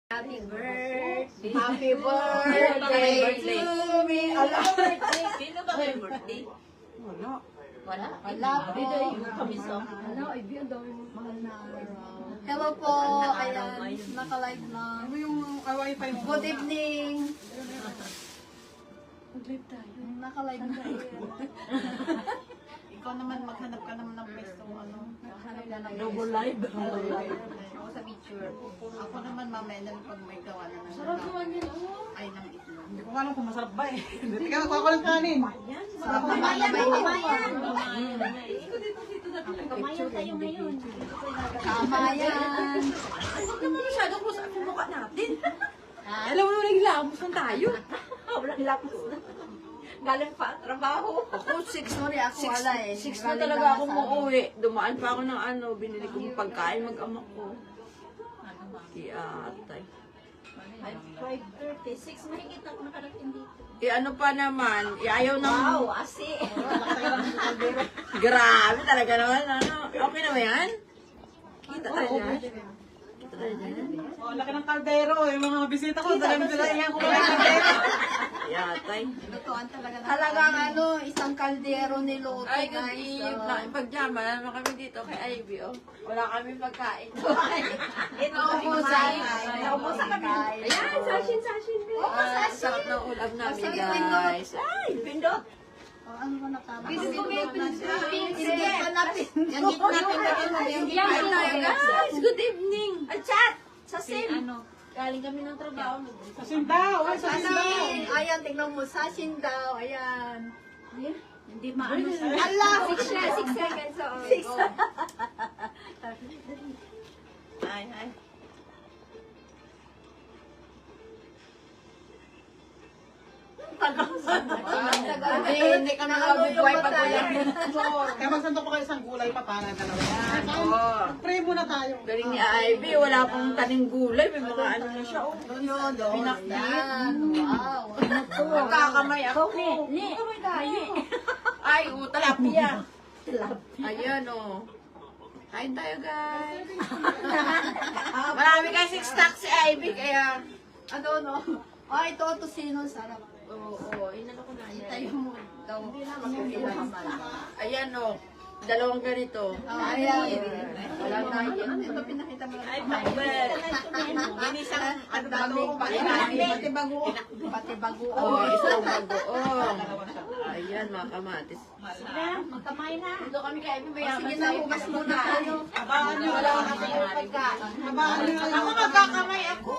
Happy birthday. Happy birthday to me. Ala. Sino ba may birthday? Wala. Wala. Wala po. Biday yung kamiso. Ano, Ivy, ang dami mo mahal na araw. Hello po. Ayan. Naka-live na. Ano yung wifi mo? Good evening. Mag-live tayo. Naka-live na. Ikaw naman maghanap ka naman ng pwesto ano. Nakahanap na ng Double live. Ako sa picture. Ako naman mamaya na pag may gawa na ng Sarap naman yun. ay ng itlog. Hindi ko alam kung masarap ba eh. Hindi ka nakuha ko ng kanin. Sarap na kumayan. Kamayan tayo ngayon. Tama yan. Huwag naman masyadong close up yung mukha natin. Alam mo, naglamos na tayo. Walang lapos na. Galing pa ang trabaho. Ako, 6 sorry ako wala eh. 6 Galing na talaga lang ako sa- muuwi. Dumaan pa ako ng ano, binili ko yung pagkain mag-ama ko. Atay. 5:36. Mahigit ako nakarating dito. Ano pa naman, ayaw ng... Wow, asi. Grabe talaga naman, ano. Okay na ba yan? Kita tayo dyan? Kita tayo dyan? Oh, laki ng kaldero. Yung mga bisita ko, dami sila iyan ko ng kaldero. Yatay. Lutuan talaga na. Talagang ano, isang kaldero ni Loto, Ay, good guys. eve. Pagjaman naman kami dito kay Ivy, oh. Wala kami pagkain. Naubusan. Naubusan kami. Ayan, sashin. Sarap ng ulam namin, Masarap guys. Ay, pindot. Oh, ano ba nakama? Pindot. Hindi pa natin. Yung gitna natin. Yung Yan, gitna yan. Guys, good evening. At chat. Sa sim. Galing kami ng trabaho. Sasin daw. Ay, sasin daw. Sashin. Ayan, tingnan mo. Sashin daw. Ayan. Hindi maano. Allah! 6 seconds. Oo. Ay. Hindi ka nakabubuhay pa tayo. Kaya magsanto pa kayo isang gulay pa para dalawa. Oo. Pray muna tayo. Galing ni Ivy, wala pang taning gulay. May mga ano na siya, oh. Yun, yan. Wow. Nagkakamay ako. Ni. Ay, talapia. Ayan, oh. Kain tayo, guys. Marami kasi stock si Ivy, kaya... Ano, no? Ay, ito, sino sarap. Oo, inano ko na yan. Tayo mo daw. Ayan, oh. Dalawang ganito. Ayan. Wala na yan. Ito pinakita mo lang. Ay, Mabel. Inisang ang daming pati bagoong. Pati bagoong. Oh, isang bagoong. Ayan, mga kamatis. Magkamay na. Dito kami kay Ivy, mayaman Sige na, hugas muna tayo. Abaan nyo. Wala ka kasi pagkain. Abaan nyo. Ako magkakamay ako.